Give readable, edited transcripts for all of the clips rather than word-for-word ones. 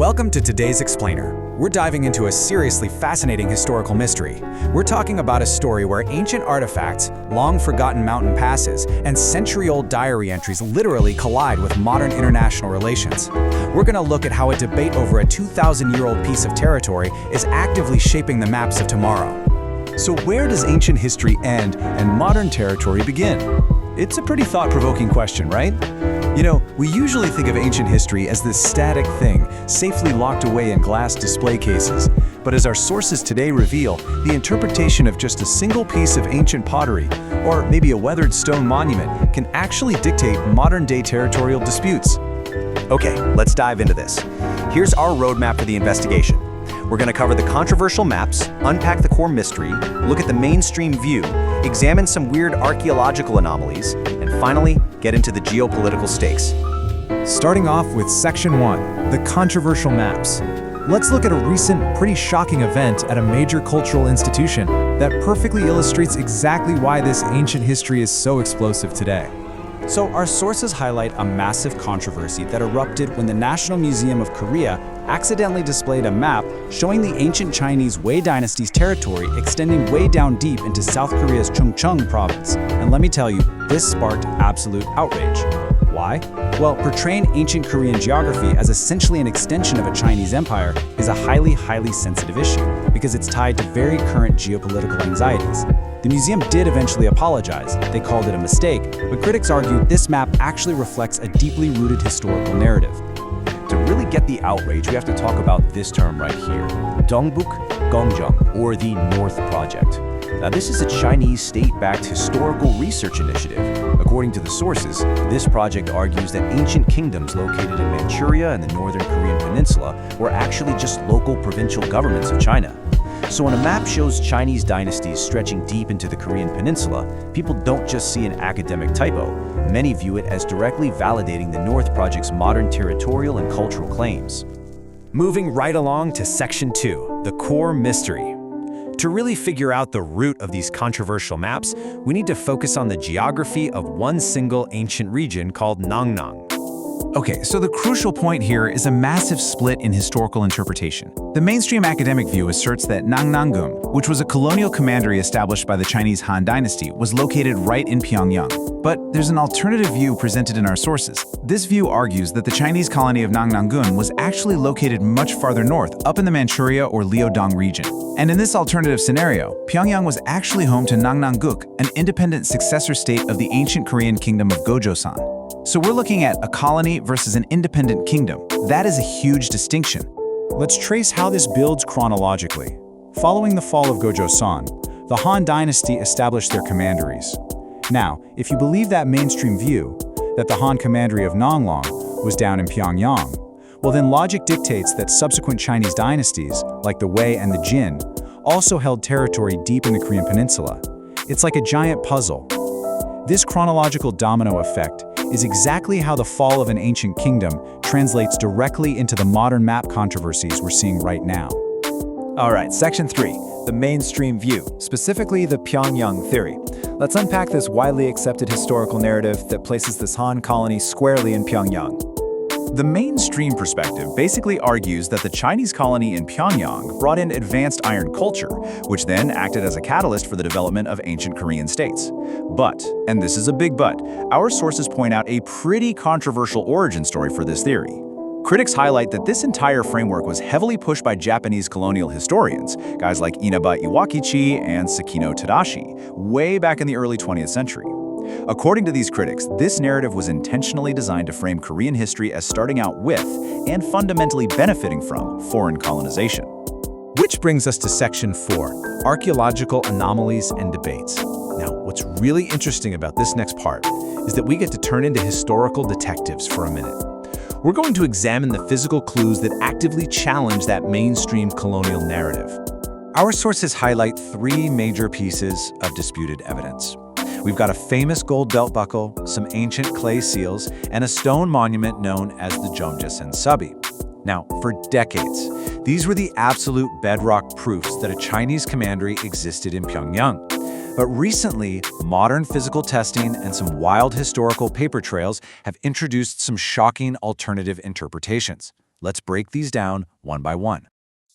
Welcome to today's Explainer. We're diving into a seriously fascinating historical mystery. We're talking about a story where ancient artifacts, long-forgotten mountain passes, and century-old diary entries literally collide with modern international relations. We're going to look at how a debate over a 2,000-year-old piece of territory is actively shaping the maps of tomorrow. So where does ancient history end and modern territory begin? It's a pretty thought-provoking question, right? You know, we usually think of ancient history as this static thing, safely locked away in glass display cases. But as our sources today reveal, the interpretation of just a single piece of ancient pottery, or maybe a weathered stone monument, can actually dictate modern-day territorial disputes. Okay, let's dive into this. Here's our roadmap for the investigation. We're going to cover the controversial maps, unpack the core mystery, look at the mainstream view, examine some weird archaeological anomalies, and finally, get into the geopolitical stakes. Starting off with Section 1, the controversial maps. Let's look at a recent, pretty shocking event at a major cultural institution that perfectly illustrates exactly why this ancient history is so explosive today. So our sources highlight a massive controversy that erupted when the National Museum of Korea accidentally displayed a map showing the ancient Chinese Wei dynasty's territory extending way down deep into South Korea's Chungcheong province. And let me tell you, this sparked absolute outrage. Why? Well, portraying ancient Korean geography as essentially an extension of a Chinese empire is a highly sensitive issue because it's tied to very current geopolitical anxieties. The museum did eventually apologize. They called it a mistake, but critics argued this map actually reflects a deeply rooted historical narrative. To really get the outrage, we have to talk about this term right here, Dongbuk Gongjang, or the North Project. Now, this is a Chinese state-backed historical research initiative. According to the sources, this project argues that ancient kingdoms located in Manchuria and the northern Korean peninsula were actually just local provincial governments of China. So when a map shows Chinese dynasties stretching deep into the Korean peninsula, people don't just see an academic typo. Many view it as directly validating the North Project's modern territorial and cultural claims. Moving right along to Section 2, the core mystery. To really figure out the root of these controversial maps, we need to focus on the geography of one single ancient region called Nangnang. Okay, so the crucial point here is a massive split in historical interpretation. The mainstream academic view asserts that Nangnang-gun, which was a colonial commandery established by the Chinese Han Dynasty, was located right in Pyongyang. But there's an alternative view presented in our sources. This view argues that the Chinese colony of Nangnang-gun was actually located much farther north, up in the Manchuria or Liaodong region. And in this alternative scenario, Pyongyang was actually home to Nangnang-guk, an independent successor state of the ancient Korean kingdom of Gojoseon. So we're looking at a colony versus an independent kingdom. That is a huge distinction. Let's trace how this builds chronologically. Following the fall of Gojoseon, the Han Dynasty established their commanderies. Now, if you believe that mainstream view, that the Han commandery of Nanglong was down in Pyongyang, well then logic dictates that subsequent Chinese dynasties, like the Wei and the Jin, also held territory deep in the Korean peninsula. It's like a giant puzzle. This chronological domino effect is exactly how the fall of an ancient kingdom translates directly into the modern map controversies we're seeing right now. All right, Section 3, the mainstream view, specifically the Pyongyang theory. Let's unpack this widely accepted historical narrative that places this Han colony squarely in Pyongyang. The mainstream perspective basically argues that the Chinese colony in Pyongyang brought in advanced iron culture, which then acted as a catalyst for the development of ancient Korean states. But, and this is a big but, our sources point out a pretty controversial origin story for this theory. Critics highlight that this entire framework was heavily pushed by Japanese colonial historians, guys like Inaba Iwakichi and Sakino Tadashi, way back in the early 20th century. According to these critics, this narrative was intentionally designed to frame Korean history as starting out with, and fundamentally benefiting from, foreign colonization. Which brings us to Section 4, archaeological anomalies and debates. Now, what's really interesting about this next part is that we get to turn into historical detectives for a minute. We're going to examine the physical clues that actively challenge that mainstream colonial narrative. Our sources highlight three major pieces of disputed evidence. We've got a famous gold belt buckle, some ancient clay seals, and a stone monument known as the Jomjasen Sabi. Now, for decades, these were the absolute bedrock proofs that a Chinese commandery existed in Pyongyang. But recently, modern physical testing and some wild historical paper trails have introduced some shocking alternative interpretations. Let's break these down one by one.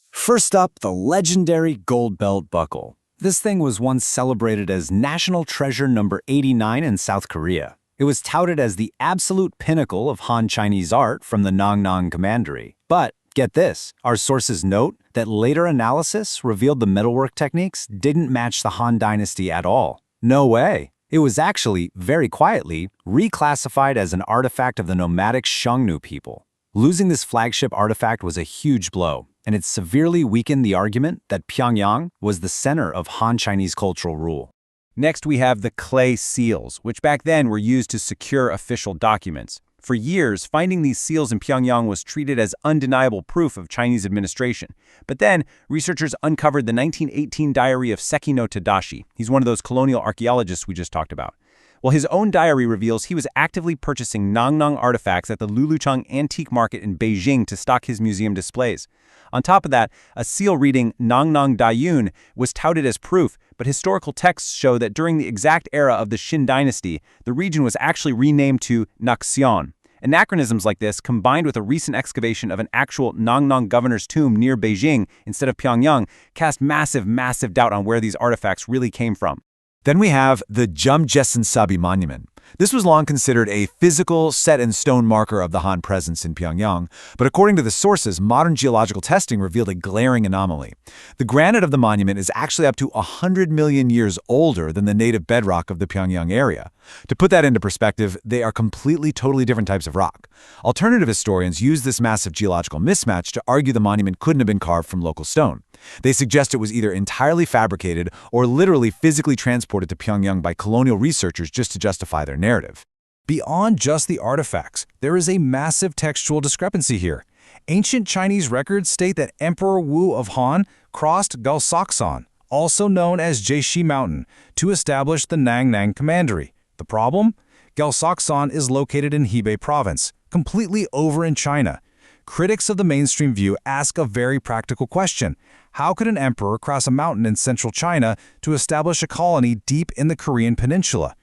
First up, the legendary gold belt buckle. This thing was once celebrated as national treasure number 89 in South Korea. It was touted as the absolute pinnacle of Han Chinese art from the Nongnong Commandery. But get this, our sources note that later analysis revealed the metalwork techniques didn't match the Han Dynasty at all. No way. It was actually, very quietly, reclassified as an artifact of the nomadic Xiongnu people. Losing this flagship artifact was a huge blow, and it severely weakened the argument that Pyongyang was the center of Han Chinese cultural rule. Next, we have the clay seals, which back then were used to secure official documents. For years, finding these seals in Pyongyang was treated as undeniable proof of Chinese administration. But then, researchers uncovered the 1918 diary of Sekino Tadashi. He's one of those colonial archaeologists we just talked about. Well, his own diary reveals he was actively purchasing Nongnong artifacts at the Lulucheng Antique Market in Beijing to stock his museum displays. On top of that, a seal reading Nongnong Dayun was touted as proof, but historical texts show that during the exact era of the Qin dynasty, the region was actually renamed to Naxian. Anachronisms like this, combined with a recent excavation of an actual Nongnong governor's tomb near Beijing instead of Pyongyang, cast massive doubt on where these artifacts really came from. Then we have the Jumjesan Sabi Monument. This was long considered a physical, set-in-stone marker of the Han presence in Pyongyang, but according to the sources, modern geological testing revealed a glaring anomaly. The granite of the monument is actually up to 100 million years older than the native bedrock of the Pyongyang area. To put that into perspective, they are totally different types of rock. Alternative historians use this massive geological mismatch to argue the monument couldn't have been carved from local stone. They suggest it was either entirely fabricated or literally physically transported to Pyongyang by colonial researchers just to justify their narrative. Beyond just the artifacts, there is a massive textual discrepancy here. Ancient Chinese records state that Emperor Wu of Han crossed Galsaksan, also known as Jieshi Mountain, to establish the Nangnang Commandery. The problem? Galsaksan is located in Hebei province, completely over in China. Critics of the mainstream view ask a very practical question. How could an emperor cross a mountain in central China to establish a colony deep in the Korean peninsula?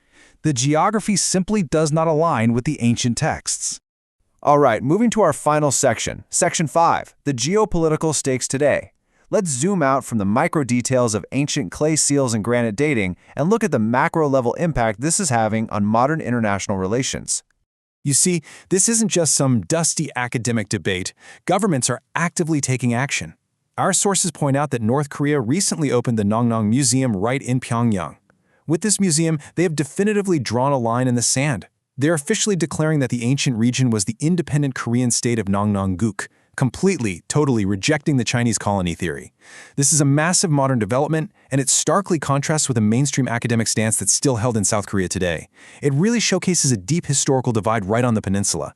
The geography simply does not align with the ancient texts. All right, moving to our final section, Section 5, the geopolitical stakes today. Let's zoom out from the micro details of ancient clay seals and granite dating and look at the macro-level impact this is having on modern international relations. You see, this isn't just some dusty academic debate. Governments are actively taking action. Our sources point out that North Korea recently opened the Nongnong Museum right in Pyongyang. With this museum, they have definitively drawn a line in the sand. They're officially declaring that the ancient region was the independent Korean state of Nongnong-guk, totally rejecting the Chinese colony theory. This is a massive modern development, and it starkly contrasts with a mainstream academic stance that's still held in South Korea today. It really showcases a deep historical divide right on the peninsula.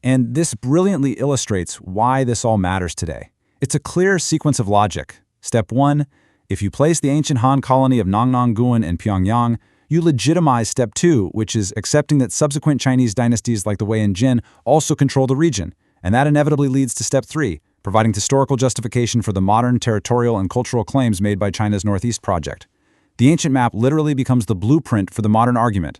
And this brilliantly illustrates why this all matters today. It's a clear sequence of logic. Step 1, if you place the ancient Han colony of Nongnong-gun in Pyongyang, you legitimize Step 2, which is accepting that subsequent Chinese dynasties like the Wei and Jin also control the region. And that inevitably leads to Step 3, providing historical justification for the modern territorial and cultural claims made by China's Northeast project. The ancient map literally becomes the blueprint for the modern argument.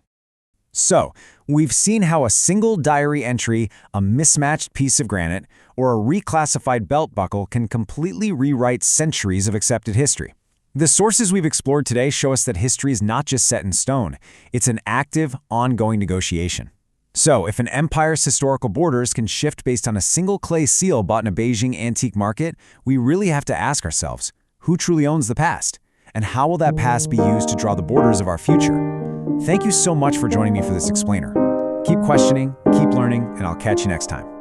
So, we've seen how a single diary entry, a mismatched piece of granite, or a reclassified belt buckle can completely rewrite centuries of accepted history. The sources we've explored today show us that history is not just set in stone. It's an active, ongoing negotiation. So, if an empire's historical borders can shift based on a single clay seal bought in a Beijing antique market, we really have to ask ourselves, who truly owns the past? And how will that past be used to draw the borders of our future? Thank you so much for joining me for this explainer. Keep questioning, keep learning, and I'll catch you next time.